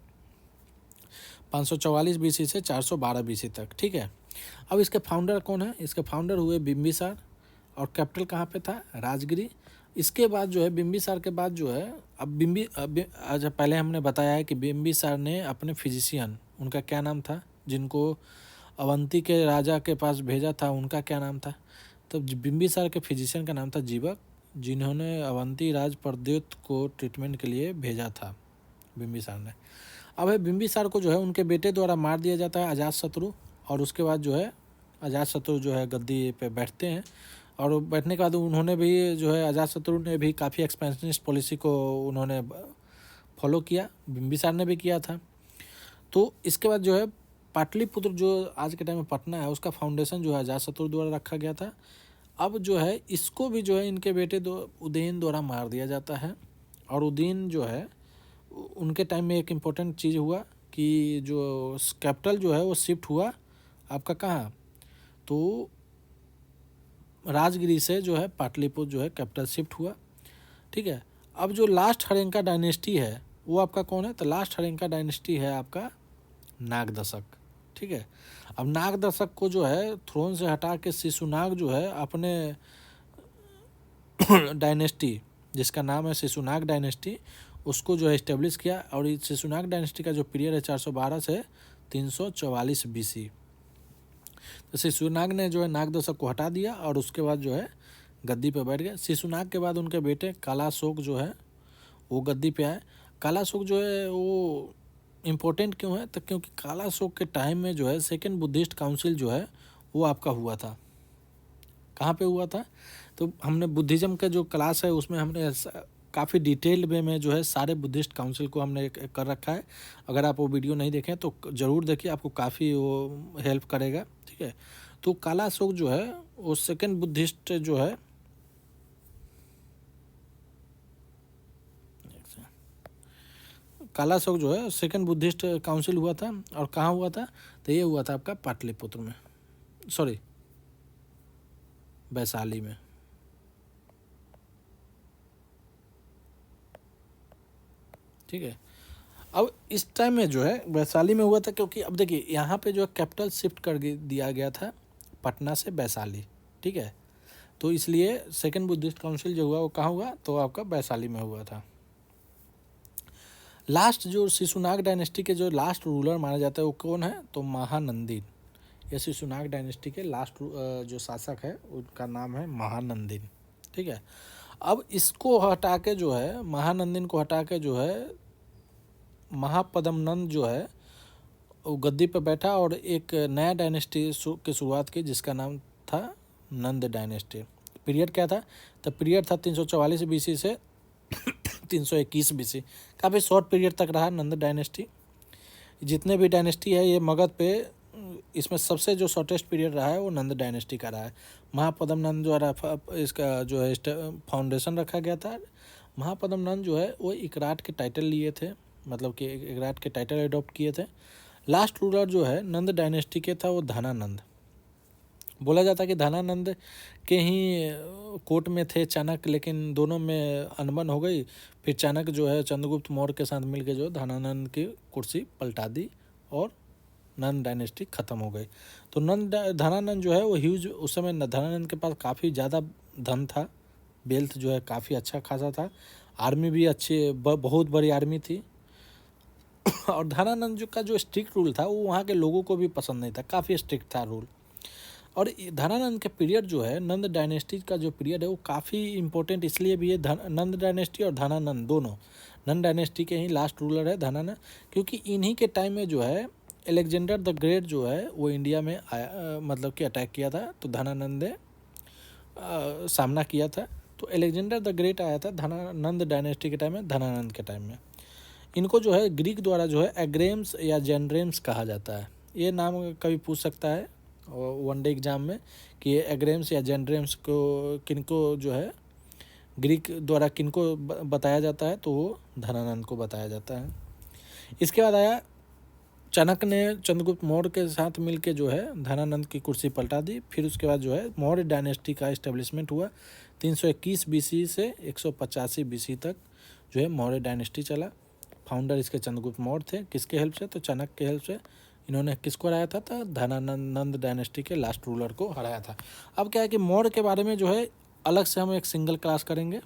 544 BC से 412 BC तक। ठीक है, अब इसके फाउंडर कौन है, इसके फाउंडर हुए बिम्बिसार और कैपिटल कहाँ पे था, राजगिरी। इसके बाद जो है बिम्बिसार के बाद जो है अब आज पहले हमने बताया है कि बिम्बिसार ने अपने फिजिशियन, उनका क्या नाम था, जिनको अवंती के राजा के पास भेजा था, उनका क्या नाम था, तो बिम्बिसार के फिजिशियन का नाम था जीवक, जिन्होंने अवंती राज प्रद्योत को ट्रीटमेंट के लिए भेजा था बिम्बिसार ने। अब है बिंबिसार को जो है उनके बेटे द्वारा मार दिया जाता है अजातशत्रु, और उसके बाद जो है अजातशत्रु जो है गद्दी पे बैठते हैं। और बैठने के बाद उन्होंने भी जो है अजातशत्रु ने भी काफ़ी एक्सपेंशनिस्ट पॉलिसी को उन्होंने फॉलो किया, बिंबिसार ने भी किया था। तो इसके बाद जो है पाटलिपुत्र जो आज के टाइम में पटना है उसका फाउंडेशन जो है अजातशत्रु द्वारा रखा गया था। अब जो है इसको भी जो है इनके बेटे उदयन द्वारा मार दिया जाता है। और उदयन जो है उनके टाइम में एक इम्पोर्टेंट चीज़ हुआ कि जो कैपिटल जो है वो शिफ्ट हुआ आपका कहाँ, तो राजगिरी से जो है पाटलिपुत्र जो है कैपिटल शिफ्ट हुआ। ठीक है, अब जो लास्ट हरेंका डायनेस्टी है वो आपका कौन है, तो लास्ट हरेंका डायनेस्टी है आपका नागदशक। ठीक है, अब नागदशक को जो है थ्रोन से हटा के शिशुनाग जो है अपने डायनेस्टी जिसका नाम है शिशुनाग डायनेस्टी उसको जो है इस्टेब्लिश किया। और इस शिशुनाग डायनेस्टी का जो पीरियड है 412 से 344 BC। तो शिशुनाग ने जो है नागदशक को हटा दिया और उसके बाद जो है गद्दी पे बैठ गए। शिशुनाग के बाद उनके बेटे कालाशोक जो है वो गद्दी पे आए। कालाशोक जो है वो इम्पोर्टेंट क्यों है, तो क्योंकि कालाशोक के टाइम में जो है सेकेंड बुद्धिस्ट काउंसिल जो है वो आपका हुआ था। कहाँ पे हुआ था, तो हमने बुद्धिज़्म का जो क्लास है उसमें हमने काफ़ी डिटेल्ड वे में जो है सारे बुद्धिस्ट काउंसिल को हमने कर रखा है। अगर आप वो वीडियो नहीं देखें तो ज़रूर देखिए, आपको काफ़ी वो हेल्प करेगा। ठीक है, तो कालाशोक जो है वो सेकेंड बुद्धिस्ट जो है कालाशोक जो है सेकेंड बुद्धिस्ट काउंसिल हुआ था। और कहाँ हुआ था, तो ये हुआ था आपका पाटलिपुत्र में, सॉरी वैशाली में। ठीक है, अब इस टाइम में जो है वैशाली में हुआ था क्योंकि अब देखिए यहाँ पे जो है कैपिटल शिफ्ट कर दिया गया था पटना से वैशाली। ठीक है, तो इसलिए सेकेंड बुद्धिस्ट काउंसिल जो हुआ वो कहाँ हुआ, तो आपका वैशाली में हुआ था। लास्ट जो शिशुनाग डायनेस्टी के जो लास्ट रूलर माना जाता है वो कौन है, तो महानंदिन। ये शिशुनाग डायनेस्टी के लास्ट जो शासक है उनका नाम है महानंदिन। ठीक है, अब इसको हटा के जो है महानंदिन को हटा के जो है महापद्मनंद जो है वो गद्दी पर बैठा और एक नया डायनेस्टी की शुरुआत की जिसका नाम था नंद डायनेस्टी। पीरियड क्या था, तो पीरियड था 344 BC से 321 BC। काफ़ी शॉर्ट पीरियड तक रहा नंद डायनेस्टी। जितने भी डायनेस्टी है ये मगध पे, इसमें सबसे जो शॉर्टेस्ट पीरियड रहा है वो नंद डायनेस्टी का रहा है। महापद्मनंद द्वारा इसका जो है फाउंडेशन रखा गया था। महापद्मनंद जो है वो इकराट के टाइटल लिए थे, मतलब कि इकराट के टाइटल एडॉप्ट किए थे। लास्ट रूलर जो है नंद डायनेस्टी के था वो धनानंद। बोला जाता है कि धनानंद के ही कोर्ट में थे चाणक्य, लेकिन दोनों में अनबन हो गई। फिर चाणक्य जो है चंद्रगुप्त मौर्य के साथ मिलकर जो धनानंद की कुर्सी पलटा दी और नंद डायनेस्टी ख़त्म हो गई। तो धनानंद जो है वो ह्यूज, उस समय धनानंद के पास काफ़ी ज़्यादा धन था, वेल्थ जो है काफ़ी अच्छा खासा था, आर्मी भी अच्छी बहुत बड़ी आर्मी थी। और धनानंद का जो स्ट्रिक्ट रूल था वो वहाँ के लोगों को भी पसंद नहीं था, काफ़ी स्ट्रिक्ट था रूल। और धनानंद के पीरियड जो है नंद डायनेस्टी का जो पीरियड है वो काफ़ी इंपॉर्टेंट इसलिए भी है, नंद डायनेस्टी और धनानंद दोनों, नंद डायनेस्टी के ही लास्ट रूलर है धनानंद, क्योंकि इन्हीं के टाइम में जो है अलेक्जेंडर द ग्रेट जो है वो इंडिया में आया, मतलब कि अटैक किया था, तो धनानंद ने सामना किया था। तो अलेक्जेंडर द ग्रेट आया था नंद डायनेस्टी के टाइम में, धनानंद के टाइम में। इनको जो है ग्रीक द्वारा जो है एग्रेम्स या जेनरेम्स कहा जाता है। ये नाम कभी पूछ सकता है वनडे एग्जाम में कि ये एग्रेम्स या जेनरेम्स को किनको जो है ग्रीक द्वारा किनको बताया जाता है, तो वो धनानंद को बताया जाता है। इसके बाद आया चाणक्य ने चंद्रगुप्त मौर्य के साथ मिलके जो है धनानंद की कुर्सी पलटा दी। फिर उसके बाद जो है मौर्य डायनेस्टी का इस्टेब्लिशमेंट हुआ 321 BC से 185 BC तक जो है मौर्य डायनेस्टी चला। फाउंडर इसके चंद्रगुप्त मौर्य थे, किसके हेल्प से, तो चाणक्य के हेल्प से। इन्होंने किसको हराया था, तो धनानंद डायनेस्टी के लास्ट रूलर को हराया था। अब क्या है कि मौर्य के बारे में जो है अलग से हम एक सिंगल क्लास करेंगे,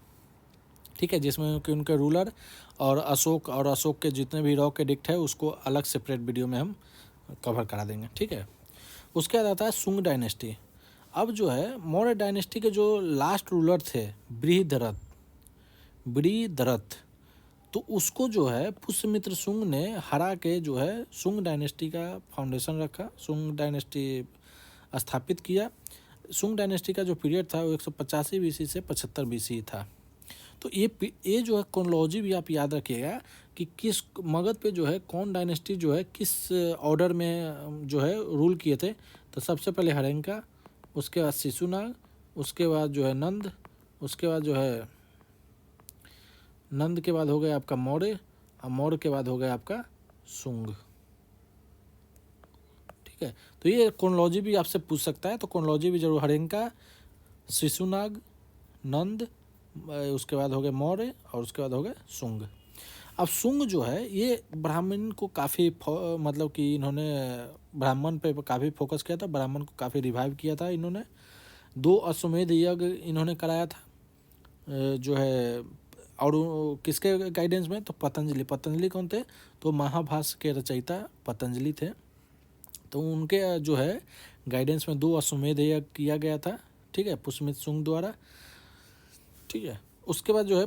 ठीक है, जिसमें कि उनके रूलर और अशोक के जितने भी रॉक एडिक्ट है उसको अलग सेपरेट वीडियो में हम कवर करा देंगे। ठीक है, उसके बाद आता है सुंग डायनेस्टी। अब जो है मौर्य डायनेस्टी के जो लास्ट रूलर थे बृहद्रथ, तो उसको जो है पुष्यमित्र शुंग ने हरा के जो है शुंग डायनेस्टी का फाउंडेशन रखा, शुंग डायनेस्टी स्थापित किया। शुंग डायनेस्टी का जो पीरियड था वो 185 बीसी से 75 बीसी था। तो ये जो है क्रोनोलॉजी भी आप याद रखिएगा कि किस मगध पे जो है कौन डायनेस्टी जो है किस ऑर्डर में जो है रूल किए थे। तो सबसे पहले हरेंका, उसके बाद शिशुनाग, उसके बाद जो है नंद, उसके बाद जो है नंद के बाद हो गया आपका मौर्य, और मौर्य के बाद हो गया आपका शुंग। ठीक है, तो ये क्रोनोलॉजी भी आपसे पूछ सकता है, तो क्रोनोलॉजी भी जरूर, हरेंका, शिशुनाग, नंद, उसके बाद हो गए मौर्य, और उसके बाद हो गए शुंग। अब शुंग जो है ये ब्राह्मण को काफ़ी मतलब कि इन्होंने ब्राह्मण पे काफ़ी फोकस किया था, ब्राह्मण को काफ़ी रिवाइव किया था इन्होंने। 2 अश्वमेध यज्ञ इन्होंने कराया था जो है, और किसके गाइडेंस में, तो पतंजलि कौन थे, तो महाभाष्य के रचयिता पतंजलि थे। तो उनके जो है गाइडेंस में 2 अश्वमेध यज्ञ किया गया था। ठीक है, पुष्यमित्र शुंग द्वारा। ठीक है, उसके बाद जो है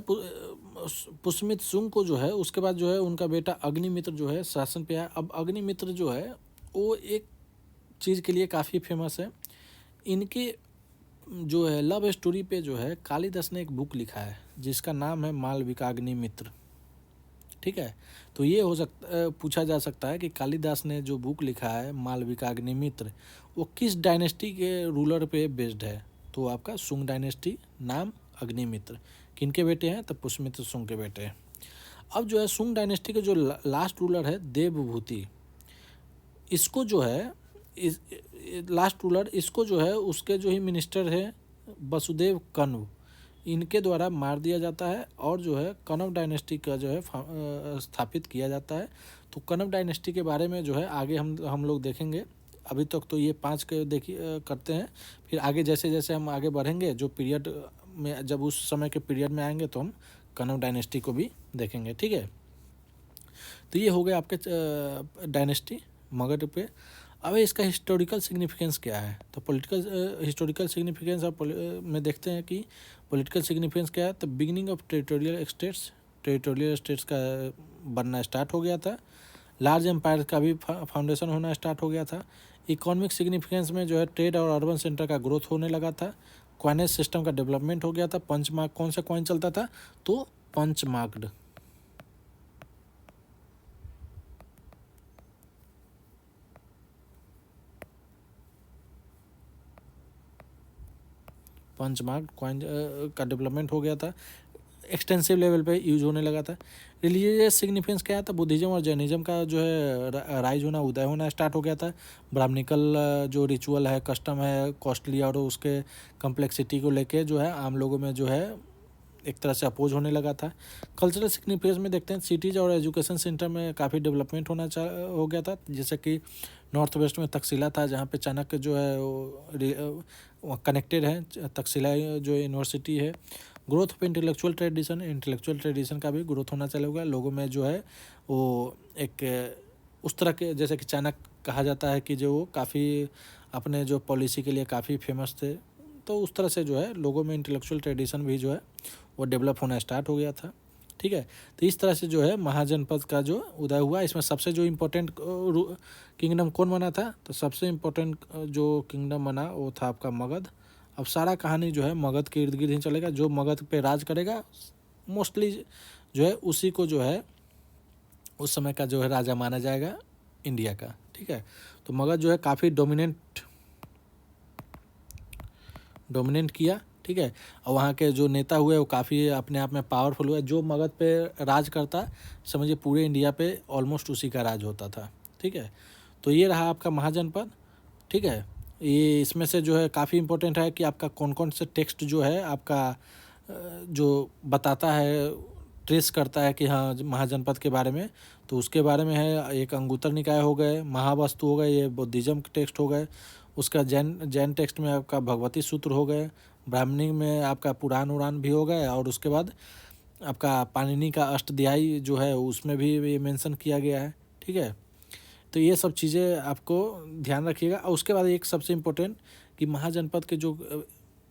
पुष्यमित्र शुंग को जो है उसके बाद जो है उनका बेटा अग्निमित्र जो है शासन पे आया। अब अग्निमित्र जो है वो एक चीज़ के लिए काफ़ी फेमस है। इनके जो है लव स्टोरी पे जो है कालिदास ने एक बुक लिखा है जिसका नाम है मालविकाग्निमित्र। ठीक है, तो ये हो सकता पूछा जा सकता है कि कालिदास ने जो बुक लिखा है मालविकाग्निमित्र वो किस डायनेस्टी के रूलर पे बेस्ड है, तो आपका शुंग डायनेस्टी, नाम अग्निमित्र। किनके बेटे हैं, तो पुष्यमित्र शुंग के बेटे हैं। अब जो है शुंग डायनेस्टी के जो लास्ट रूलर है देवभूति, इसको जो है इस लास्ट रूलर इसको जो है उसके जो ही मिनिस्टर है वसुदेव कण्व, इनके द्वारा मार दिया जाता है, और जो है कण्व डायनेस्टी का जो है स्थापित किया जाता है। तो कण्व डायनेस्टी के बारे में जो है आगे हम लोग देखेंगे। अभी तक तो ये 5 के देखिए करते हैं, फिर आगे जैसे जैसे हम आगे बढ़ेंगे जो पीरियड में, जब उस समय के पीरियड में आएंगे तो हम कण्व डायनेस्टी को भी देखेंगे। ठीक है, तो ये हो गया आपके डायनेस्टी मगध पे। अब इसका हिस्टोरिकल सिग्निफिकेंस क्या है, तो पॉलिटिकल हिस्टोरिकल सिग्निफिकेंस में देखते हैं कि पॉलिटिकल सिग्निफिकेंस क्या है। तो बिगिनिंग ऑफ टेरिटोरियल स्टेट्स का बनना स्टार्ट हो गया था। लार्ज एम्पायर का भी फाउंडेशन होना स्टार्ट हो गया था। इकोनॉमिक सिग्निफिकेंस में जो है ट्रेड और अर्बन सेंटर का ग्रोथ होने लगा था। क्वाइनेज सिस्टम का डेवलपमेंट हो गया था। पंचमार्क, कौन सा कॉइन चलता था, तो पंचमार्क्ड। पंचमार्क कॉइन का डेवलपमेंट हो गया था, एक्सटेंसिव लेवल पे यूज होने लगा था। रिलीजियस सिग्निफिकेंस क्या था, बुद्धिज्म और जैनिज्म का जो है राइज होना, उदय होना स्टार्ट हो गया था। ब्राह्मणिकल जो रिचुअल है, कस्टम है, कॉस्टली और उसके कम्प्लेक्सिटी को लेके जो है आम लोगों में जो है एक तरह से अपोज होने लगा था। कल्चरल सिग्निफिकेंस में देखते हैं सिटीज़ और एजुकेशन सेंटर में काफ़ी डेवलपमेंट हो गया था। जैसे कि नॉर्थ वेस्ट में तक्षशिला था, जहाँ पे चाणक्य जो है वो कनेक्टेड है, तक्षशिला जो यूनिवर्सिटी है। ग्रोथ ऑफ इंटेलेक्चुअल ट्रेडिशन का भी ग्रोथ होना चालू हुआ। लोगों में जो है वो एक उस तरह के, जैसे कि चाणक्य कहा जाता है कि जो काफ़ी अपने जो पॉलिसी के लिए काफ़ी फेमस थे, तो उस तरह से जो है लोगों में इंटेलेक्चुअल ट्रेडिशन भी जो है वो डेवलप होना स्टार्ट हो गया था। ठीक है, तो इस तरह से जो है महाजनपद का जो उदय हुआ। इसमें सबसे जो इम्पोर्टेंट किंगडम कौन बना था, तो सबसे इम्पोर्टेंट जो किंगडम बना वो था आपका मगध। अब सारा कहानी जो है मगध के इर्द गिर्द ही चलेगा। जो मगध पे राज करेगा मोस्टली जो है उसी को जो है उस समय का जो है राजा माना जाएगा इंडिया का। ठीक है, तो मगध जो है काफ़ी डोमिनेंट किया। ठीक है, और वहाँ के जो नेता हुए वो काफ़ी अपने आप में पावरफुल हुए। जो मगध पे राज करता, समझिए पूरे इंडिया पे ऑलमोस्ट उसी का राज होता था। ठीक है, तो ये रहा आपका महाजनपद। ठीक है, ये इसमें से जो है काफ़ी इम्पोर्टेंट है कि आपका कौन कौन से टेक्स्ट जो है आपका जो बताता है, ट्रेस करता है कि हाँ महाजनपद के बारे में, तो उसके बारे में है। एक अंगुत्तर निकाय हो गए, महावस्तु हो गए, ये बुद्धिज्म के टेक्स्ट हो गए। उसका जैन टेक्स्ट में आपका भगवती सूत्र हो गए। ब्राह्मणी में आपका पुराण उड़ान भी हो गए, और उसके बाद आपका पाणिनि का अष्टध्यायी जो है उसमें भी ये मेंशन किया गया है। ठीक है, तो ये सब चीज़ें आपको ध्यान रखिएगा। और उसके बाद एक सबसे इम्पोर्टेंट कि महाजनपद के जो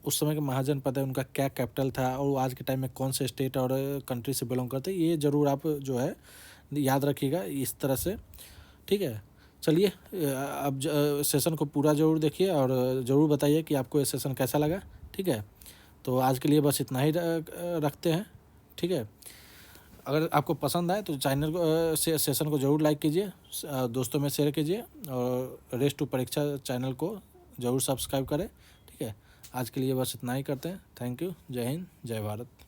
उस समय के महाजनपद है उनका क्या कैपिटल था और वो आज के टाइम में कौन से स्टेट और कंट्री से बिलोंग करते हैं, ये ज़रूर आप जो है याद रखिएगा इस तरह से, ठीक है। चलिए अब सेशन को पूरा ज़रूर देखिए और ज़रूर बताइए कि आपको ये सेशन कैसा लगा, ठीक है। तो आज के लिए बस इतना ही रखते हैं, ठीक है। अगर आपको पसंद आए तो चैनल को सेशन को ज़रूर लाइक कीजिए, दोस्तों में शेयर कीजिए और रेस टू परीक्षा चैनल को ज़रूर सब्सक्राइब करें, ठीक है। आज के लिए बस इतना ही करते हैं। Thank you. जय हिंद, जय भारत।